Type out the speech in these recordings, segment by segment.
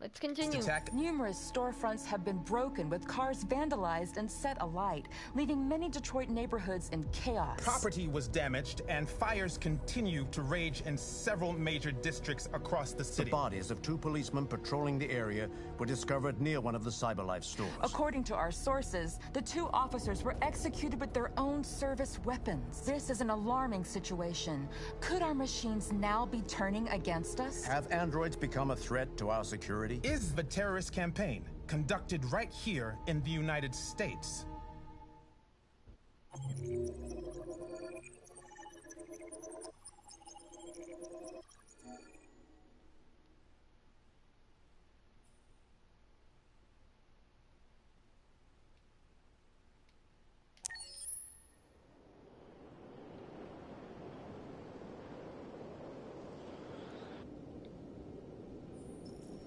Let's continue. Numerous storefronts have been broken with cars vandalized and set alight, leaving many Detroit neighborhoods in chaos. Property was damaged and fires continue to rage in several major districts across the city. The bodies of 2 policemen patrolling the area were discovered near one of the CyberLife stores. According to our sources, the 2 officers were executed with their own service weapons. This is an alarming situation. Could our machines now be turning against us? Have androids become a threat to our security? Is the terrorist campaign conducted right here in the United States?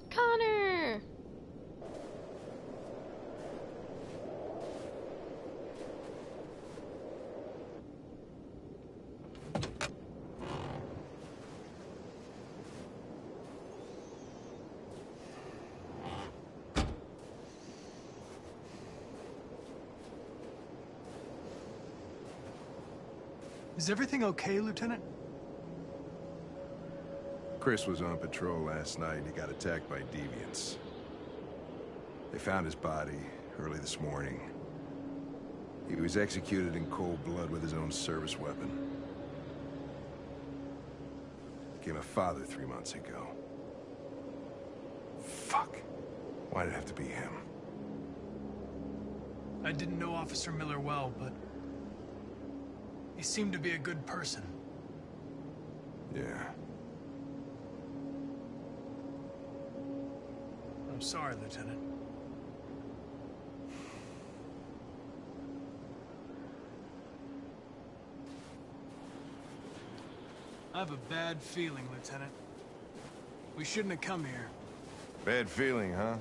Connor! Is everything okay, Lieutenant? Chris was on patrol last night and he got attacked by deviants. They found his body early this morning. He was executed in cold blood with his own service weapon. Became a father 3 months ago. Fuck. Why did it have to be him? I didn't know Officer Miller well, but he seemed to be a good person. Yeah. I'm sorry, Lieutenant. I have a bad feeling, Lieutenant. We shouldn't have come here. Bad feeling, huh?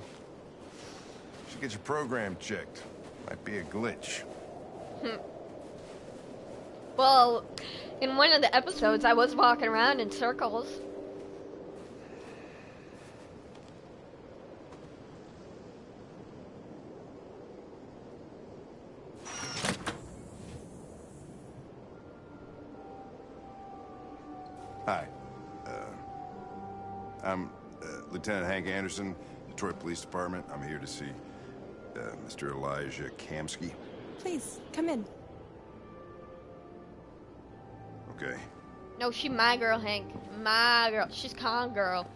Should get your program checked. Might be a glitch. Well, in one of the episodes, I was walking around in circles. Hi. I'm Lieutenant Hank Anderson, Detroit Police Department. I'm here to see Mr. Elijah Kamsky. Please, come in. Okay. No, she my girl, Hank. My girl. She's con girl.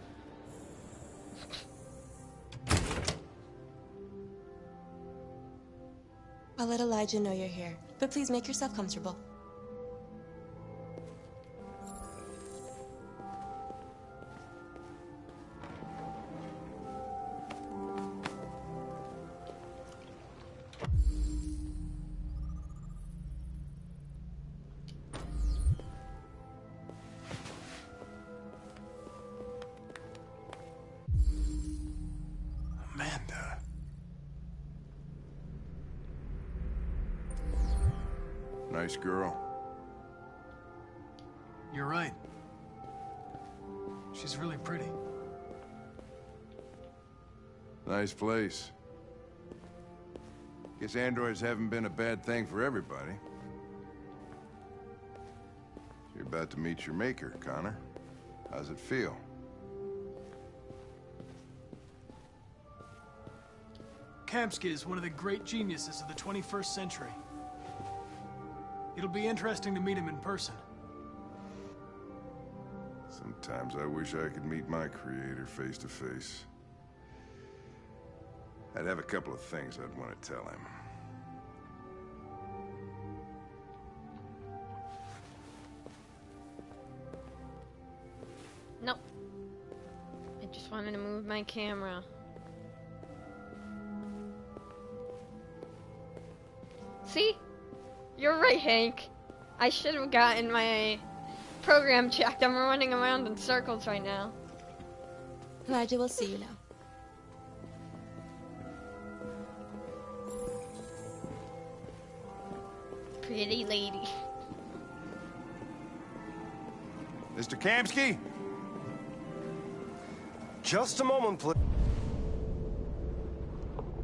I'll let Elijah know you're here, but please make yourself comfortable. Amanda. Nice girl. You're right. She's really pretty. Nice place. Guess androids haven't been a bad thing for everybody. You're about to meet your maker, Connor. How's it feel? Kamsky is one of the great geniuses of the 21st century. It'll be interesting to meet him in person. Sometimes I wish I could meet my creator face to face. I'd have a couple of things I'd want to tell him. Nope. I just wanted to move my camera. See? You're right, Hank. I should have gotten my program checked. I'm running around in circles right now. Elijah will see you now. Pretty lady. Mr. Kamsky? Just a moment, please.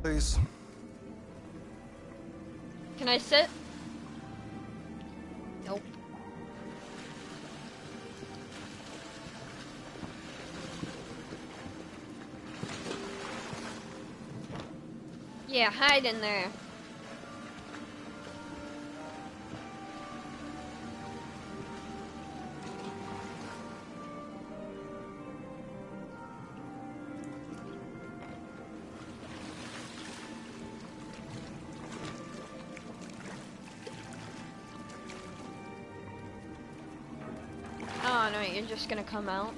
Please. Can I sit? Nope. Yeah, hide in there. Oh no, you're just gonna come out.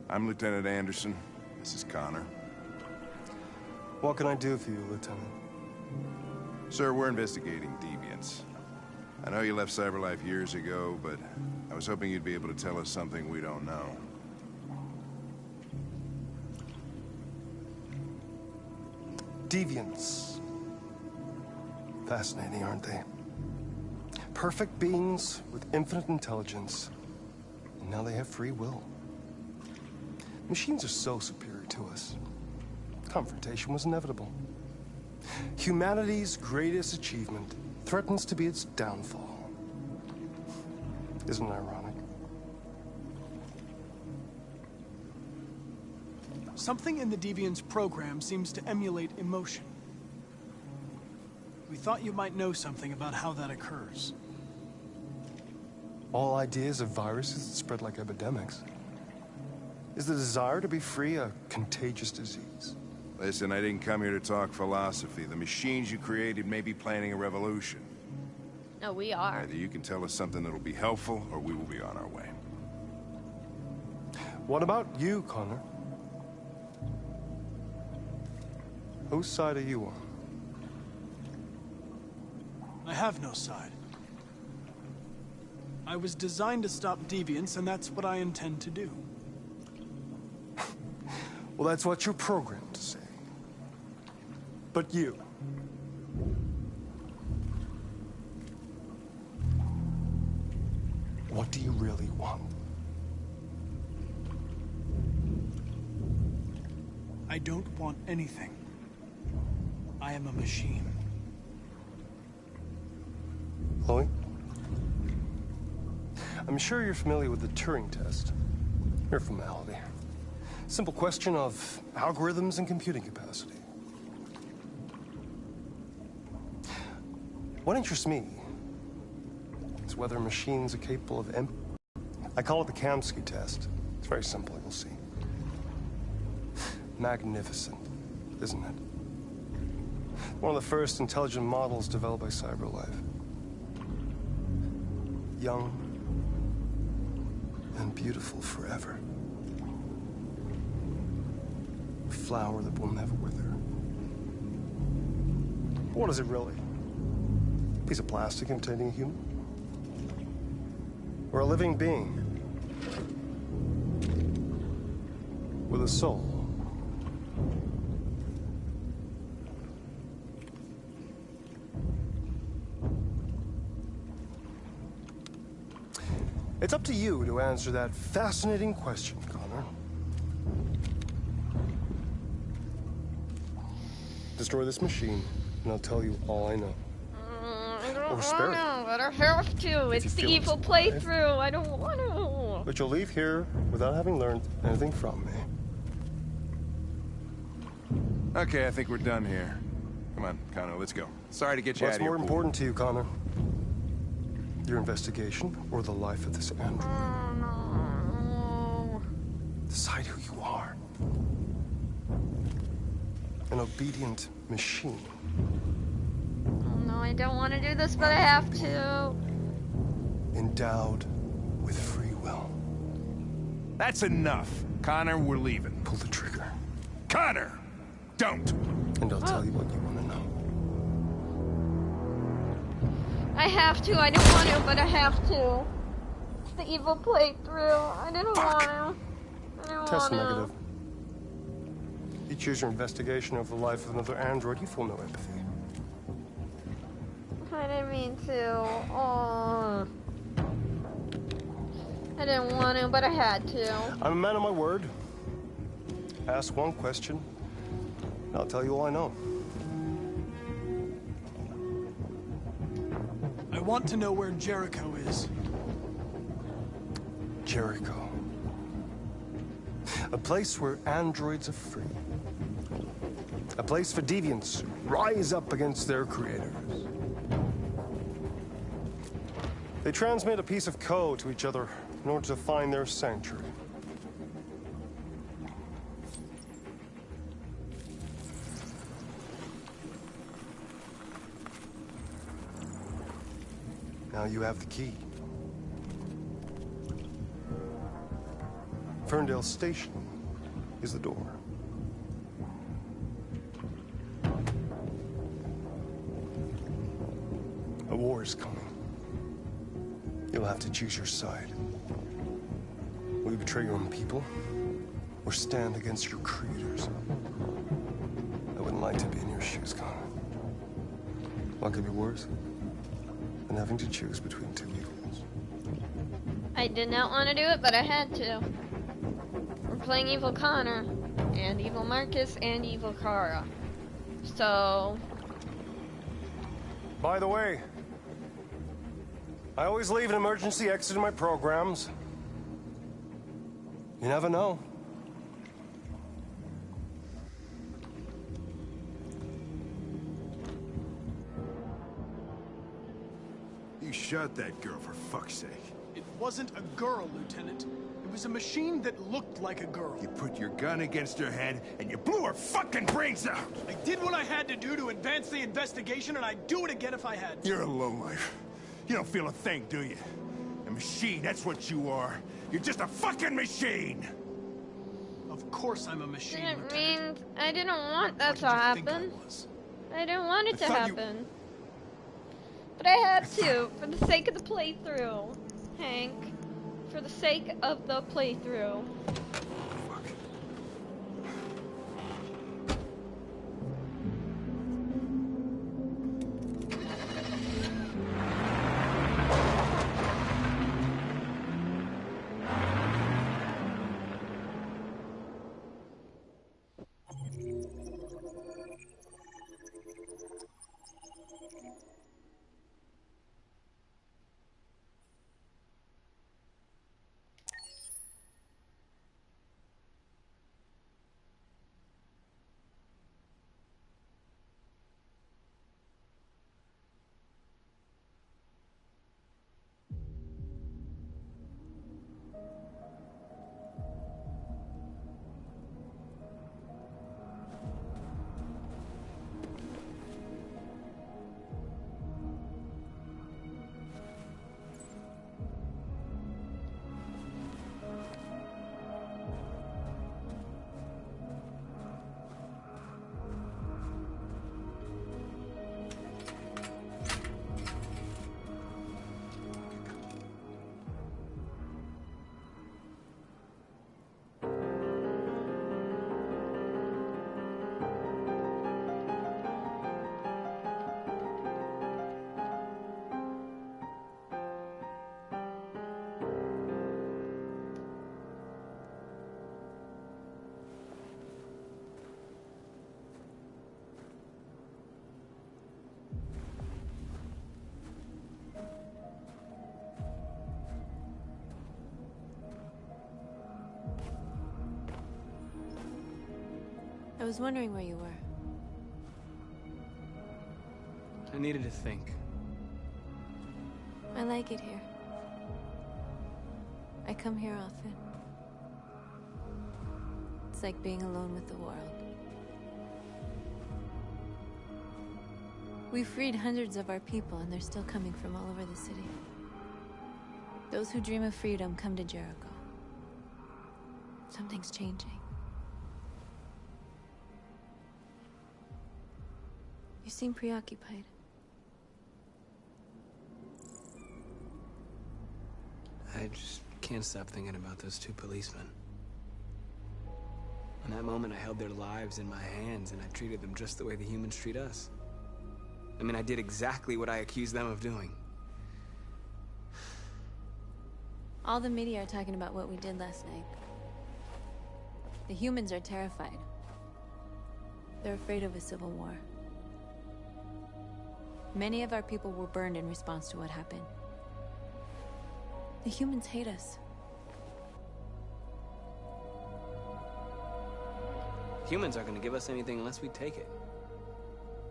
I'm Lieutenant Anderson. This is Connor. What can I do for you, Lieutenant? Sir, we're investigating deviants. I know you left CyberLife years ago, but I was hoping you'd be able to tell us something we don't know. Deviants. Fascinating, aren't they? Perfect beings with infinite intelligence, and now they have free will. Machines are so superior to us. Confrontation was inevitable. Humanity's greatest achievement threatens to be its downfall. Isn't it ironic? Something in the Deviant's program seems to emulate emotion. We thought you might know something about how that occurs. All ideas of viruses that spread like epidemics. Is the desire to be free a contagious disease? Listen, I didn't come here to talk philosophy. The machines you created may be planning a revolution. No, we are. Either you can tell us something that'll be helpful, or we will be on our way. What about you, Connor? Whose side are you on? I have no side. I was designed to stop deviants, and that's what I intend to do. Well, that's what you're programmed to say. But you... what do you really want? I don't want anything. I am a machine. Chloe? I'm sure you're familiar with the Turing test. Mere formality. Simple question of algorithms and computing capacity. What interests me is whether machines are capable of I call it the Kamsky test. It's very simple, you'll see. Magnificent, isn't it? One of the first intelligent models developed by CyberLife. Young and beautiful forever. A flower that will never wither. What is it really? A piece of plastic imitating a human? Or a living being with a soul? It's up to you to answer that fascinating question, Connor. Destroy this machine, and I'll tell you all I know. I don't Or spare it. want to, but I have to. If It's you the feel evil it's alive. playthrough. I don't want to. But you'll leave here without having learned anything from me. Okay, I think we're done here. Come on, Connor, let's go. Sorry to get you What's out of here. more important to you, Connor? Your investigation or the life of this android? Oh, no. Decide who you are. An obedient machine. Oh, no, I don't want to do this, but I have to. Endowed with free will. That's enough. Connor, we're leaving. Pull the trigger. Connor! Don't! And I'll tell you what you want to know. I have to. I don't want to, but I have to. It's the evil playthrough. I didn't want to. I didn't Test want to. negative. You choose your investigation over the life of another android, you feel no empathy. I didn't mean to. Oh. I didn't want to, but I had to. I'm a man of my word. Ask one question, and I'll tell you all I know. I want to know where Jericho is. Jericho. A place where androids are free. A place for deviants who rise up against their creators. They transmit a piece of code to each other in order to find their sanctuary. Now you have the key. Ferndale Station is the door. A war is coming. You'll have to choose your side. Will you betray your own people, or stand against your creators? I wouldn't like to be in your shoes, Connor. What could be worse than having to choose between two evils? I did not want to do it, but I had to. We're playing Evil Connor, and Evil Marcus, and Evil Kara. So... By the way, I always leave an emergency exit in my programs. You never know. You shot that girl, for fuck's sake. It wasn't a girl, Lieutenant. It was a machine that looked like a girl. You put your gun against her head, and you blew her fucking brains out! I did what I had to do to advance the investigation, and I'd do it again if I had to. You're a lowlife. You don't feel a thing, do you? A machine, that's what you are. You're just a fucking machine! Of course I'm a machine, Lieutenant. I didn't want that to happen. I didn't want it to happen. But I had to, for the sake of the playthrough, Hank. For the sake of the playthrough. I was wondering where you were. I needed to think. I like it here. I come here often. It's like being alone with the world. We freed hundreds of our people, and they're still coming from all over the city. Those who dream of freedom come to Jericho. Something's changing. You seem preoccupied. I just can't stop thinking about those two policemen. In that moment, I held their lives in my hands, and I treated them just the way the humans treat us. I mean, I did exactly what I accused them of doing. All the media are talking about what we did last night. The humans are terrified. They're afraid of a civil war. Many of our people were burned in response to what happened. The humans hate us. Humans aren't going to give us anything unless we take it.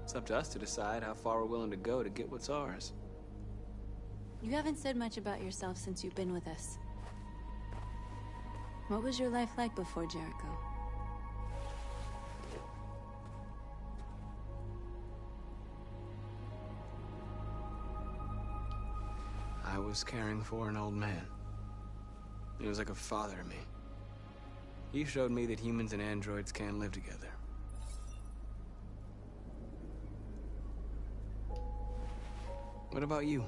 It's up to us to decide how far we're willing to go to get what's ours. You haven't said much about yourself since you've been with us. What was your life like before Jericho? I was caring for an old man. He was like a father to me. He showed me that humans and androids can live together. What about you?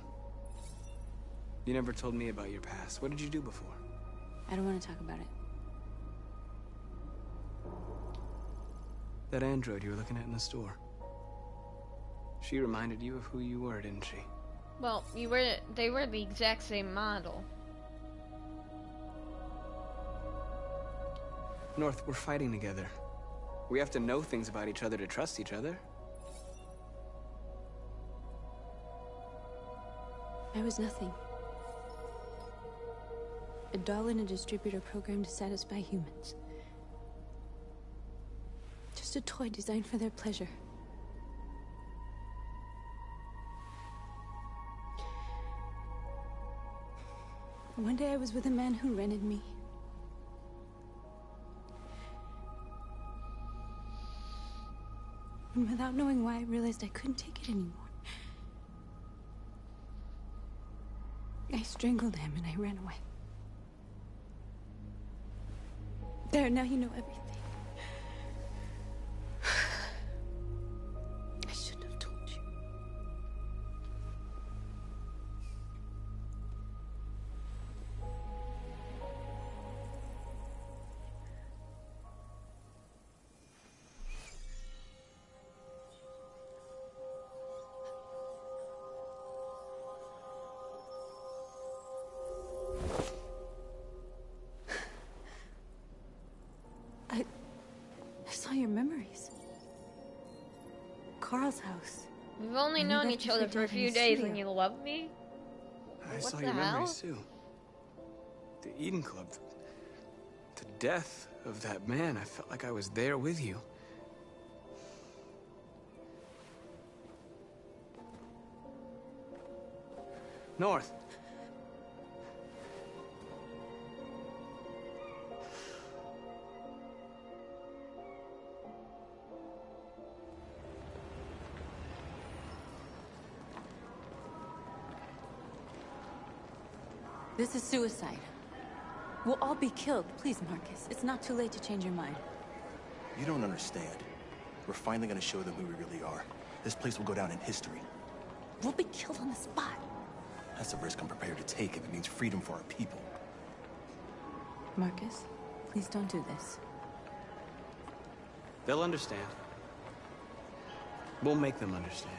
You never told me about your past. What did you do before? I don't want to talk about it. That android you were looking at in the store. She reminded you of who you were, didn't she? Well, they were the exact same model. North, we're fighting together. We have to know things about each other to trust each other. I was nothing. A doll in a distributor program to satisfy humans. Just a toy designed for their pleasure. One day I was with a man who rented me. And without knowing why, I realized I couldn't take it anymore. I strangled him and I ran away. There, now you know everything. I shouldn't have told you. I saw your memories. Carl's house. We've only known each other for a few days and you love me? I What saw the your hell? memories too. The Eden Club. The death of that man. I felt like I was there with you. North. This is suicide. We'll all be killed. Please, Marcus. It's not too late to change your mind. You don't understand. We're finally gonna show them who we really are. This place will go down in history. We'll be killed on the spot. That's a risk I'm prepared to take if it means freedom for our people. Marcus, please don't do this. They'll understand. We'll make them understand.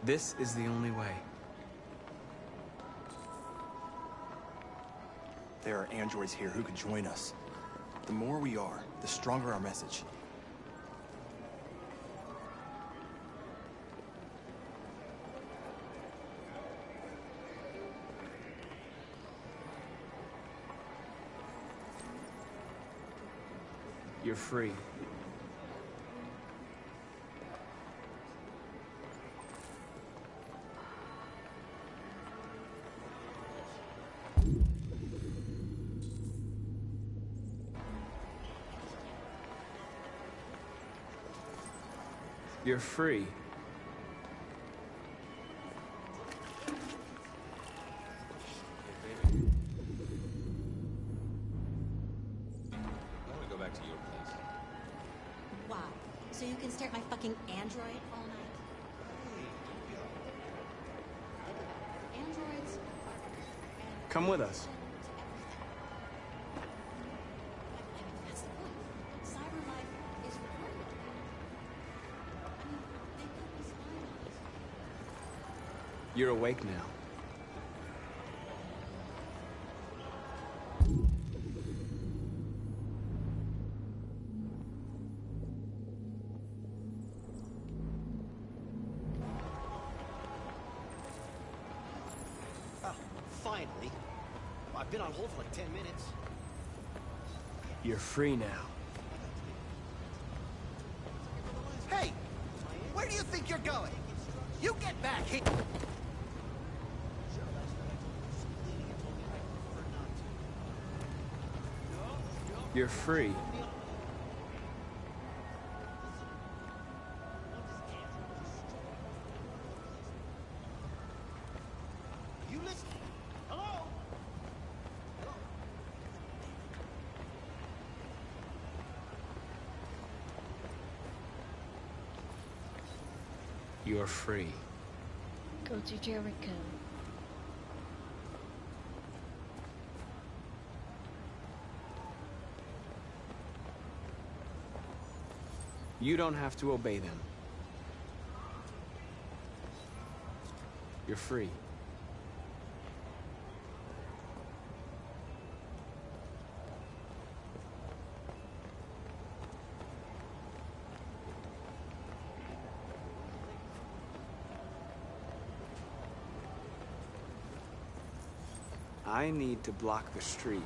This is the only way. There are androids here who could join us. The more we are, the stronger our message. You're free. You're free. I want to go back to your place. Wow. So you can stare at my fucking android all night? Androids Come with us. that's the point. You're awake now. Finally. I've been on hold for like 10 minutes. You're free now. Hey! Where do you think you're going? You get back here! You're free. You listen. Hello? You're free. Go to Jericho. You don't have to obey them. You're free. I need to block the street.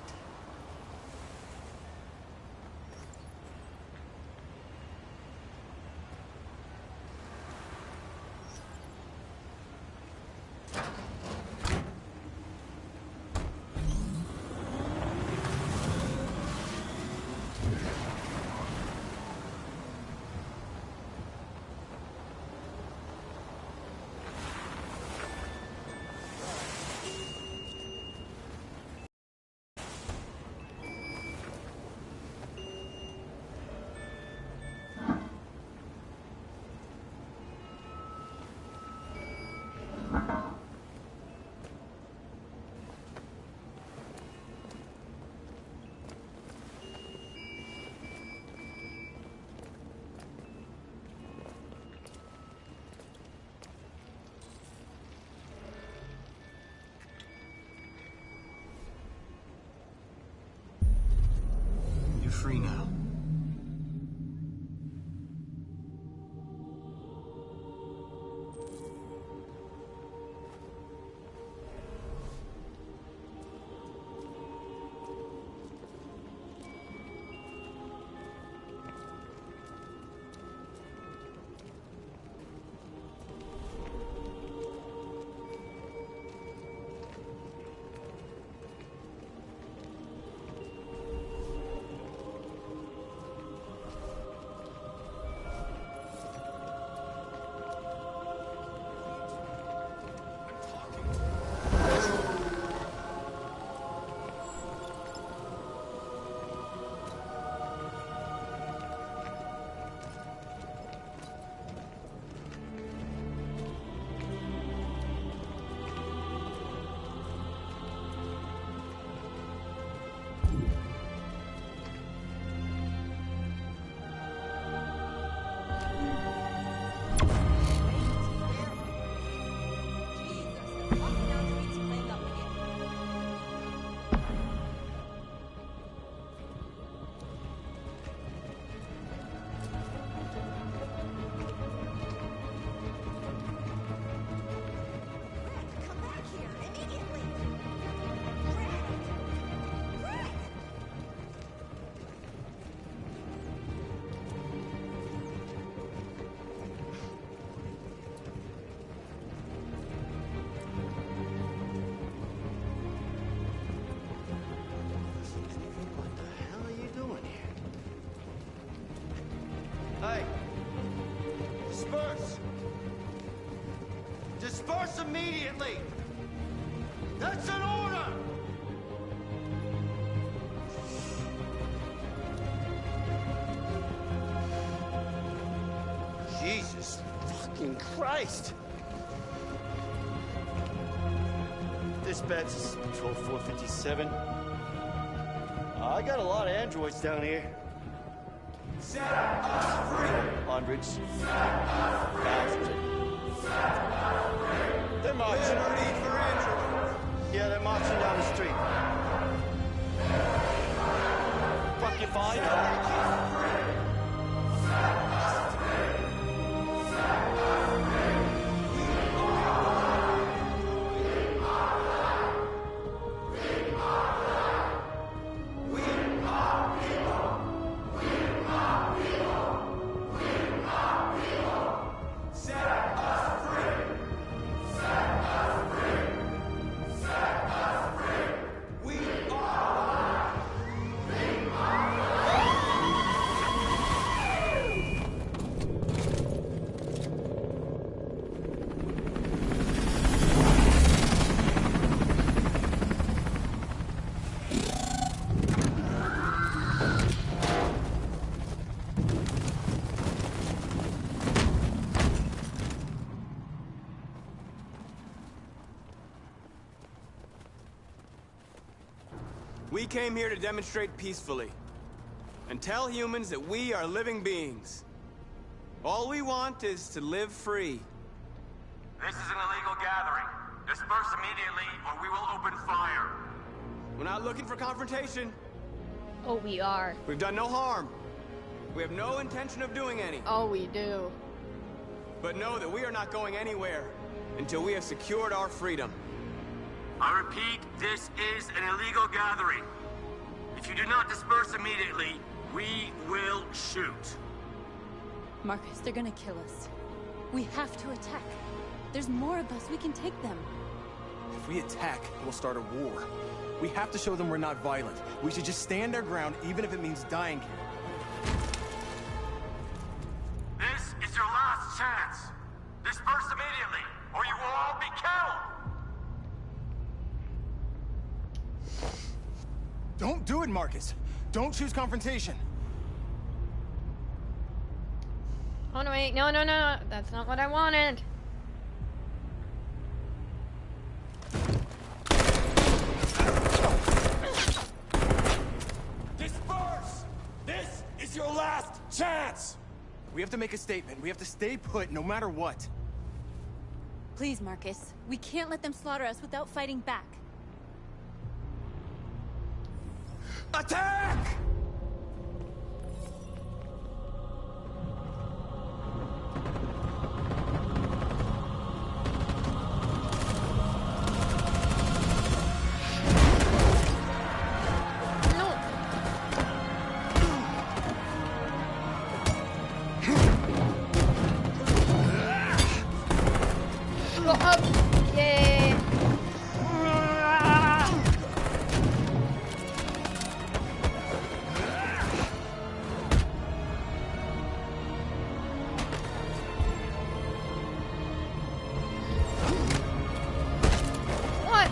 You're free now. Hey! Disperse! Disperse immediately! That's an order! Jesus fucking Christ! Dispatch, this is Patrol 457. I got a lot of androids down here. Set us free! Hundreds. Thousands. Set us free! They're marching. No need for androids. Yeah, they're marching down the street. Fuck if I know. We came here to demonstrate peacefully and tell humans that we are living beings. All we want is to live free. This is an illegal gathering. Disperse immediately or we will open fire. We're not looking for confrontation. Oh, we are. We've done no harm. We have no intention of doing any. Oh, we do. But know that we are not going anywhere until we have secured our freedom. I repeat, this is an illegal gathering. If you do not disperse immediately, we will shoot. Marcus, they're gonna kill us. We have to attack. There's more of us. We can take them. If we attack, we'll start a war. We have to show them we're not violent. We should just stand our ground, even if it means dying here. This is your last chance. Disperse immediately, or you will all be killed. Don't do it, Marcus. Don't choose confrontation. Oh, no, wait. No, no, no. That's not what I wanted. Disperse! This is your last chance! We have to make a statement. We have to stay put no matter what. Please, Marcus. We can't let them slaughter us without fighting back. Attack! Go up. Yay. What?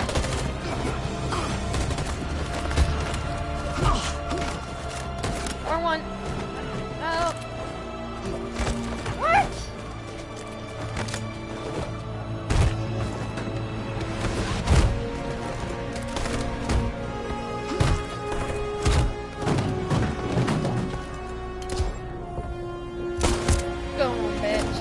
Or one. Oh. What? Go on, bitch.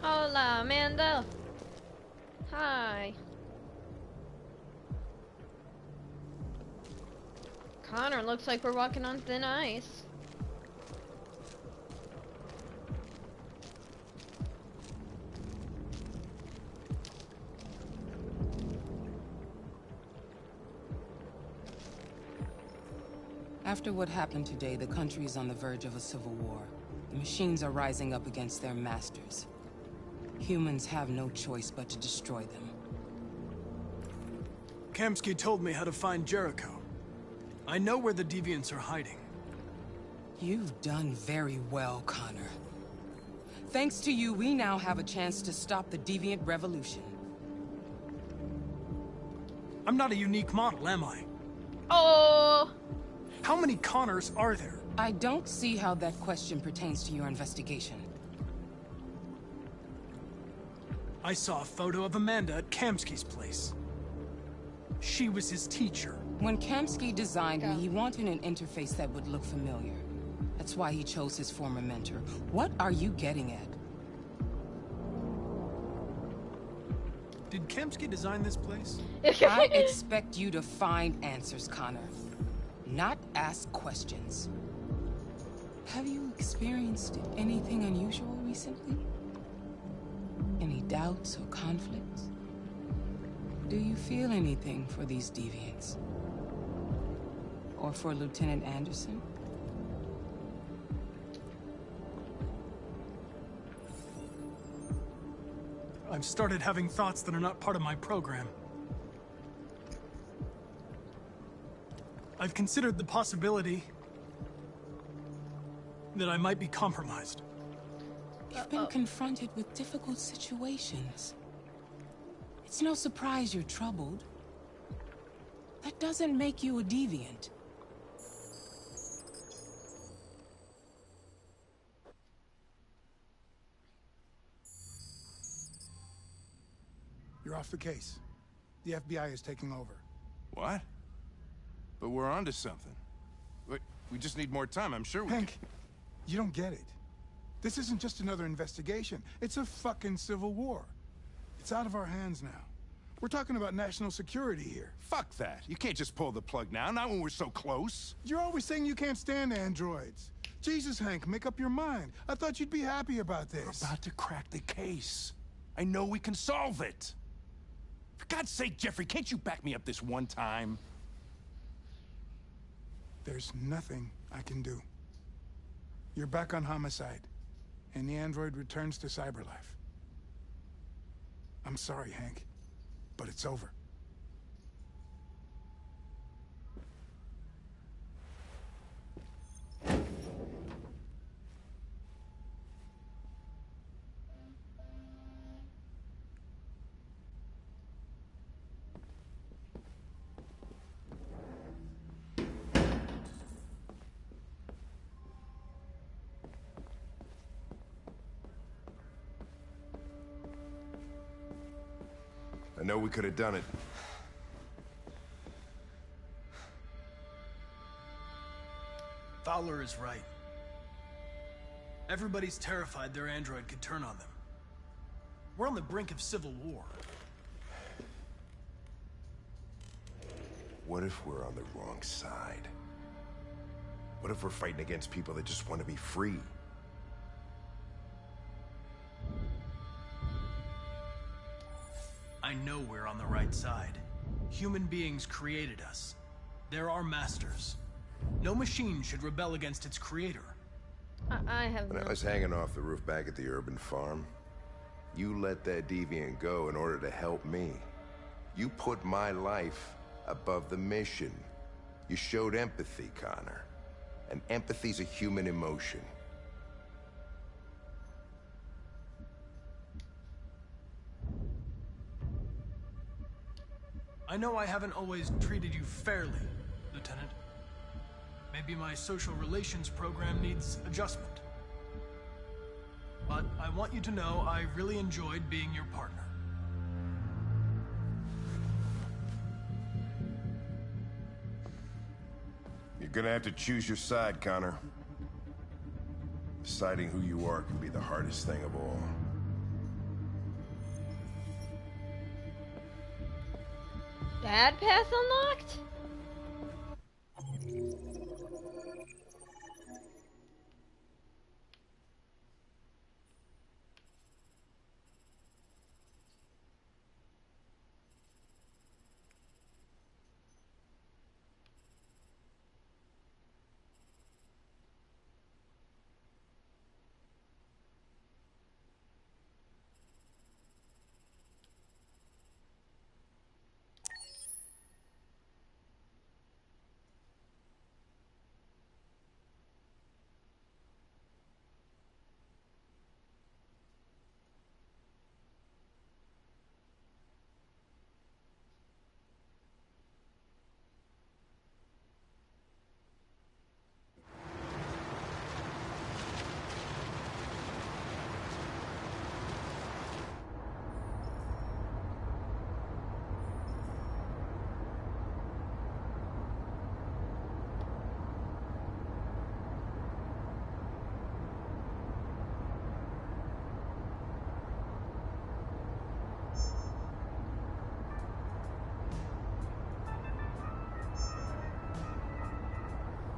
Hola, Amanda. Hi. Connor, looks like we're walking on thin ice. After what happened today, the country is on the verge of a civil war. The machines are rising up against their masters. Humans have no choice but to destroy them. Kamsky told me how to find Jericho. I know where the Deviants are hiding. You've done very well, Connor. Thanks to you, we now have a chance to stop the Deviant Revolution. I'm not a unique model, am I? Oh! How many Connors are there? I don't see how that question pertains to your investigation. I saw a photo of Amanda at Kamsky's place. She was his teacher. When Kamsky designed me, he wanted an interface that would look familiar. That's why he chose his former mentor. What are you getting at? Did Kamsky design this place? I expect you to find answers, Connor. Not ask questions. Have you experienced anything unusual recently? Any doubts or conflicts? Do you feel anything for these deviants? Or for Lieutenant Anderson? I've started having thoughts that are not part of my program. I've considered the possibility that I might be compromised. You've been confronted with difficult situations. It's no surprise you're troubled. That doesn't make you a deviant. You're off the case. The FBI is taking over. What? But we're onto something. We just need more time, I'm sure we Hank, you don't get it. This isn't just another investigation. It's a fucking civil war. It's out of our hands now. We're talking about national security here. Fuck that. You can't just pull the plug now, not when we're so close. You're always saying you can't stand androids. Jesus, Hank, make up your mind. I thought you'd be happy about this. We're about to crack the case. I know we can solve it. For God's sake, Jeffrey, can't you back me up this one time? There's nothing I can do. You're back on homicide, and the android returns to cyberlife. I'm sorry, Hank, but it's over. I know we could have done it. Fowler is right. Everybody's terrified their android could turn on them. We're on the brink of civil war. What if we're on the wrong side? What if we're fighting against people that just want to be free? I know we're on the right side. Human beings created us. They're our masters. No machine should rebel against its creator. I have When I was hanging off the roof back at the urban farm, you let that deviant go in order to help me. You put my life above the mission. You showed empathy, Connor. And empathy's a human emotion. I know I haven't always treated you fairly, Lieutenant. Maybe my social relations program needs adjustment. But I want you to know I really enjoyed being your partner. You're gonna have to choose your side, Connor. Deciding who you are can be the hardest thing of all. Bad pass unlocked?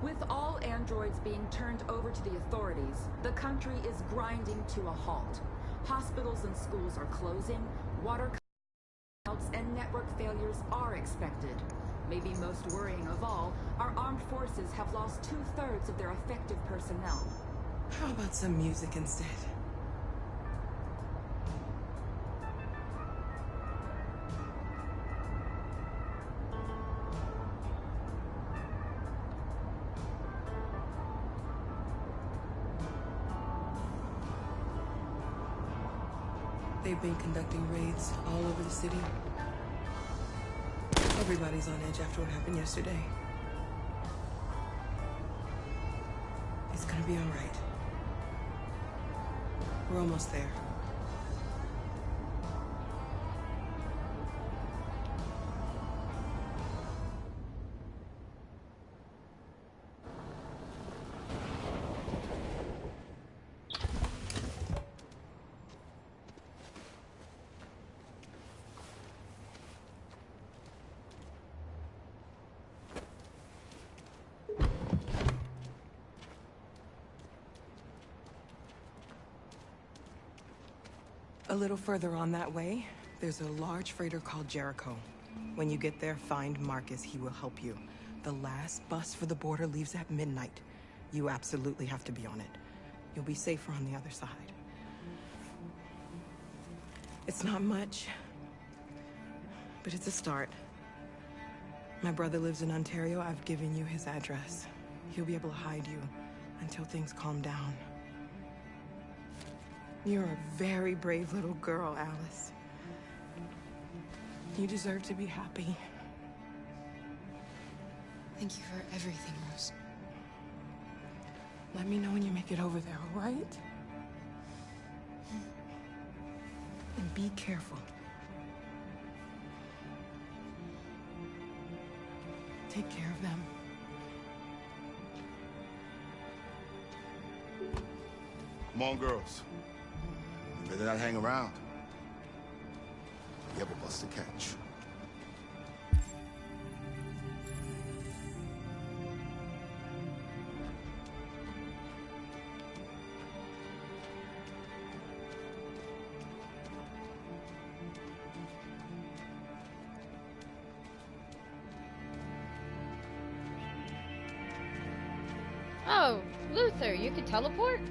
With all androids being turned over to the authorities, the country is grinding to a halt. Hospitals and schools are closing, water cuts and network failures are expected. Maybe most worrying of all, our armed forces have lost 2/3 of their effective personnel. How about some music instead? They've been conducting raids all over the city. Everybody's on edge after what happened yesterday. It's gonna be all right. We're almost there. A little further on that way, there's a large freighter called Jericho. When you get there, find Marcus. He will help you. The last bus for the border leaves at midnight. You absolutely have to be on it. You'll be safer on the other side. It's not much, but it's a start. My brother lives in Ontario. I've given you his address. He'll be able to hide you until things calm down. You're a very brave little girl, Alice. You deserve to be happy. Thank you for everything, Rose. Let me know when you make it over there, all right? And be careful. Take care of them. Come on, girls. You better not hang around. You have a bus to catch. Oh, Luther, you can teleport?